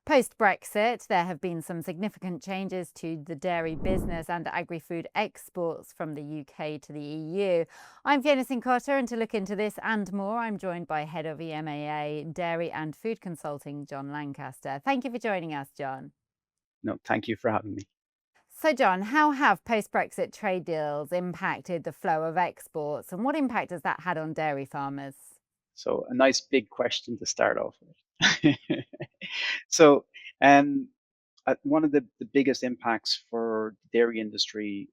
Post-Brexit, there have been some significant changes to the dairy business and agri-food exports from the UK to the EU. I'm Fiona Cincotta, and to look into this and more, I'm joined by Head of EMEA Dairy and Food Consulting, John Lancaster. Thank you for joining us, John. No, thank you for having me. So, John, how have post-Brexit trade deals impacted the flow of exports, and what impact has that had on dairy farmers? So a nice big question to start off with. So, um, one of the biggest impacts for the dairy industry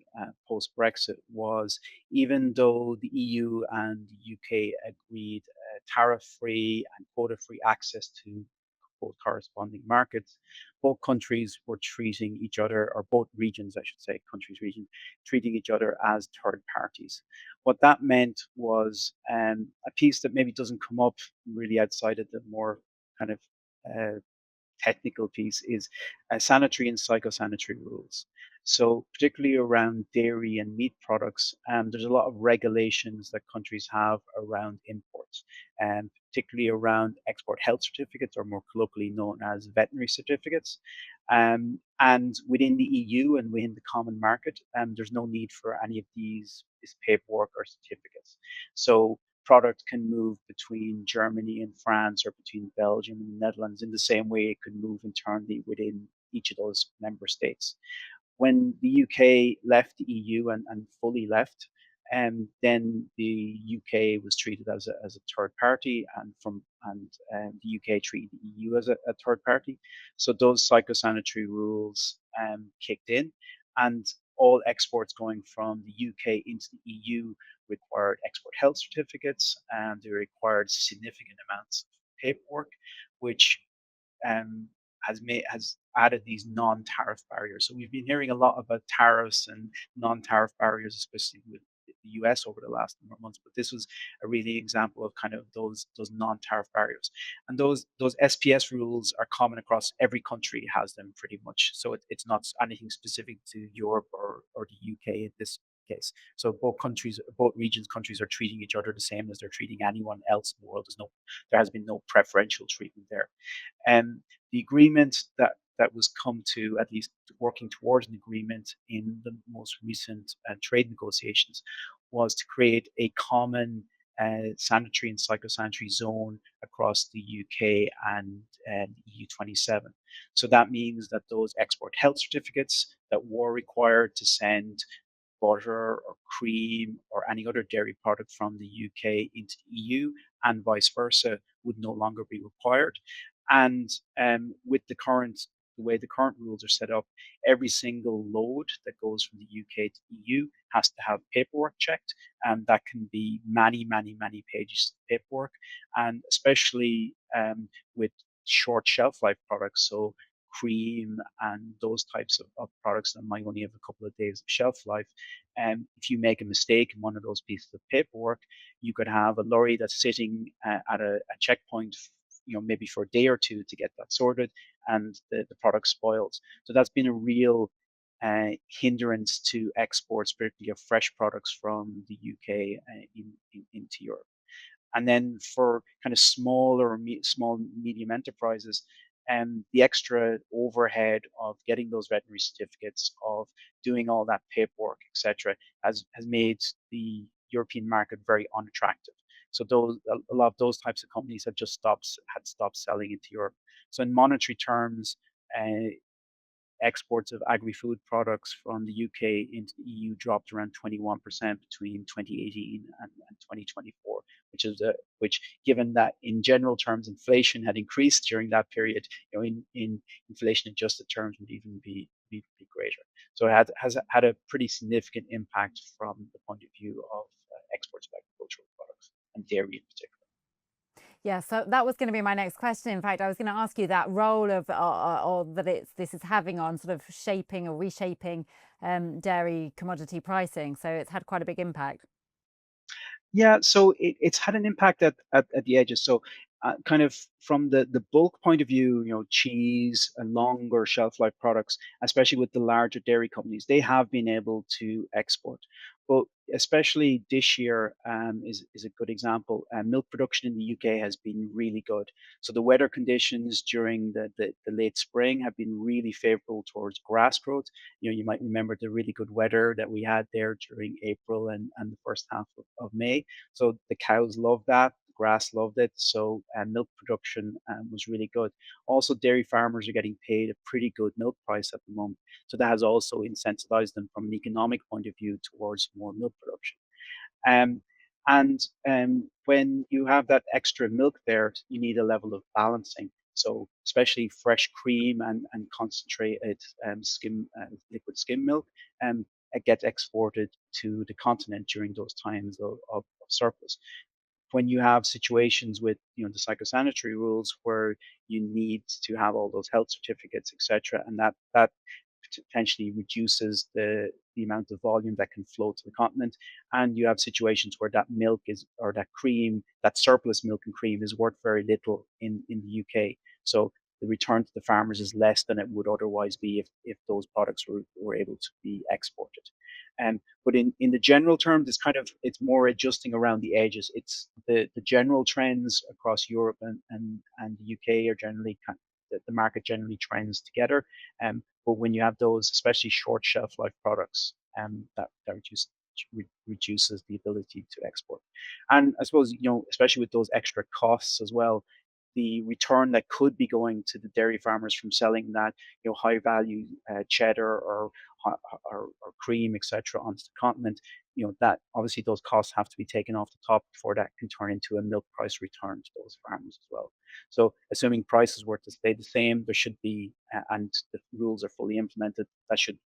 post-Brexit was, even though the EU and the UK agreed tariff-free and quota-free access to both corresponding markets, both countries were treating each other, or both regions, I should say, treating each other as third parties. What that meant was a piece that maybe doesn't come up really outside of the more kind of uh, technical piece is sanitary and psychosanitary rules. So, particularly around dairy and meat products, there's a lot of regulations that countries have around imports, and particularly around export health certificates, or more colloquially known as veterinary certificates. And within the EU and within the common market, there's no need for any of this paperwork or certificates. So product can move between Germany and France, or between Belgium and the Netherlands, in the same way it could move internally within each of those member states. When the UK left the EU and fully left, then the UK was treated as a third party, and the UK treated the EU as a third party. So those psychosanitary rules kicked in, and all exports going from the UK into the EU required export health certificates, and they required significant amounts of paperwork, which has added these non-tariff barriers. So we've been hearing a lot about tariffs and non-tariff barriers, especially with the US over the last number of months. But this was a really example of kind of those non-tariff barriers. And those SPS rules are common across every country, has them pretty much. So it's not anything specific to Europe or the UK in this case. So both regions, countries are treating each other the same as they're treating anyone else in the world. There has been no preferential treatment there. And the agreement that was come to, at least working towards an agreement in the most recent trade negotiations, was to create a common sanitary and psychosanitary zone across the UK and EU27. So that means that those export health certificates that were required to send butter or cream or any other dairy product from the UK into the EU, and vice versa, would no longer be required. And with the way the current rules are set up, every single load that goes from the UK to EU has to have paperwork checked, and that can be many, many, many pages of paperwork, and especially with short shelf life products. So cream and those types of products that might only have a couple of days of shelf life. And if you make a mistake in one of those pieces of paperwork, you could have a lorry that's sitting at a checkpoint, maybe for a day or two to get that sorted, and the product spoils. So that's been a real hindrance to exports, particularly of fresh products from the UK into Europe. And then for kind of small medium enterprises, the extra overhead of getting those veterinary certificates, of doing all that paperwork, etc., has made the European market very unattractive. So a lot of those types of companies had stopped selling into Europe. So in monetary terms, uh, exports of agri-food products from the UK into the EU dropped around 21% between 2018 and 2024, which, given that in general terms inflation had increased during that period, in inflation adjusted terms would even be greater. So has had a pretty significant impact from the point of view of exports of agricultural products, and dairy in particular. Yeah, so that was going to be my next question. In fact, I was going to ask you that role of or that this is having on sort of shaping or reshaping dairy commodity pricing. So it's had quite a big impact. Yeah, so it's had an impact at the edges. So, kind of from the bulk point of view, cheese and longer shelf life products, especially with the larger dairy companies, they have been able to export. But especially this year is a good example. Milk production in the UK has been really good. So the weather conditions during the late spring have been really favorable towards grass growth. You might remember the really good weather that we had there during April and the first half of May. So the cows loved that. The grass loved it. So milk production was really good. Also, dairy farmers are getting paid a pretty good milk price at the moment. So that has also incentivized them from an economic point of view towards more milk production. Um, and when you have that extra milk there, you need a level of balancing. So especially fresh cream and concentrated liquid skim milk, it gets exported to the continent during those times of surplus. When you have situations with the psychosanitary rules where you need to have all those health certificates, etc., and that potentially reduces the amount of volume that can flow to the continent. And you have situations where that milk is, or that cream, that surplus milk and cream is worth very little in the UK. So the return to the farmers is less than it would otherwise be if those products were able to be exported. But in the general terms, it's more adjusting around the edges. It's the general trends across Europe and the UK are generally the market generally trends together. But when you have those, especially short shelf life products, that reduces the ability to export. And I suppose, especially with those extra costs as well, the return that could be going to the dairy farmers from selling that, high value cheddar or cream, etc., onto the continent, that obviously those costs have to be taken off the top before that can turn into a milk price return to those farmers as well. So assuming prices were to stay the same, there should be, and the rules are fully implemented, that should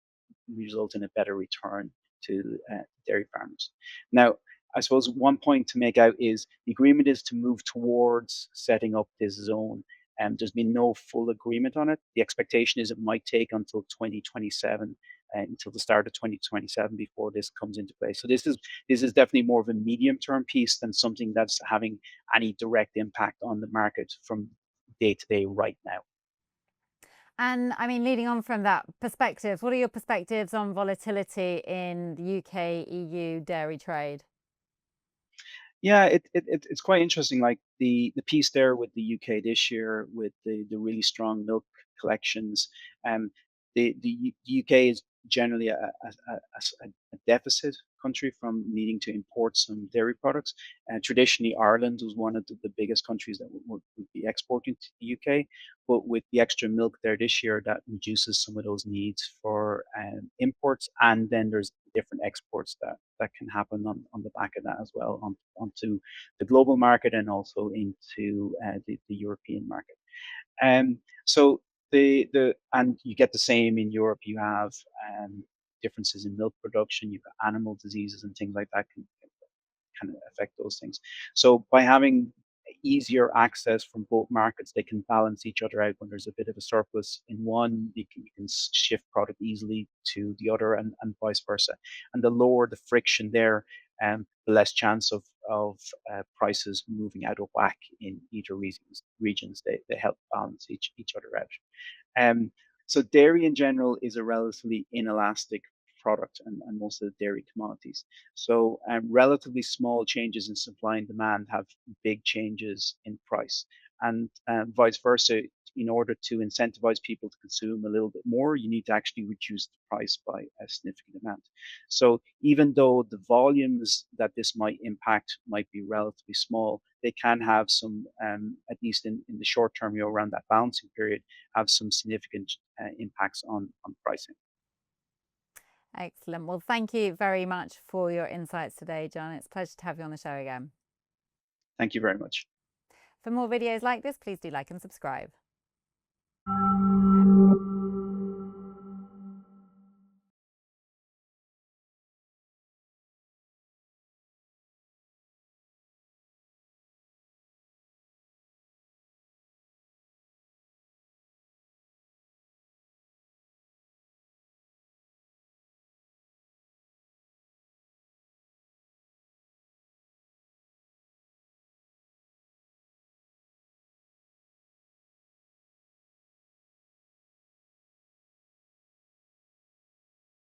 result in a better return to dairy farmers. Now, I suppose one point to make out is the agreement is to move towards setting up this zone. And there's been no full agreement on it. The expectation is it might take until 2027, until the start of 2027 before this comes into place. So this is definitely more of a medium term piece than something that's having any direct impact on the market from day to day right now. And I mean, leading on from that perspective, what are your perspectives on volatility in the UK EU dairy trade? Yeah, it's quite interesting. Like the piece there with the UK this year with the really strong milk collections. The UK is generally a deficit country from needing to import some dairy products. And traditionally, Ireland was one of the biggest countries that would be exporting to the UK. But with the extra milk there this year, that reduces some of those needs for imports. And then there's different exports that can happen on the back of that as well onto the global market and also into the European market. So and you get the same in Europe. You have differences in milk production. You've got animal diseases and things like that can kind of affect those things. So by having easier access from both markets, they can balance each other out. When there's a bit of a surplus in one, you can shift product easily to the other, and vice versa. And the lower the friction there, the less chance of prices moving out of whack in either regions. They help balance each other out. Um, so dairy in general is a relatively inelastic product and most of the dairy commodities. So relatively small changes in supply and demand have big changes in price, and vice versa. In order to incentivize people to consume a little bit more, you need to actually reduce the price by a significant amount. So even though the volumes that this might impact might be relatively small, they can have some, at least in the short term, around that balancing period, have some significant impacts on pricing. Excellent. Well, thank you very much for your insights today, John. It's a pleasure to have you on the show again. Thank you very much. For more videos like this, please do like and subscribe.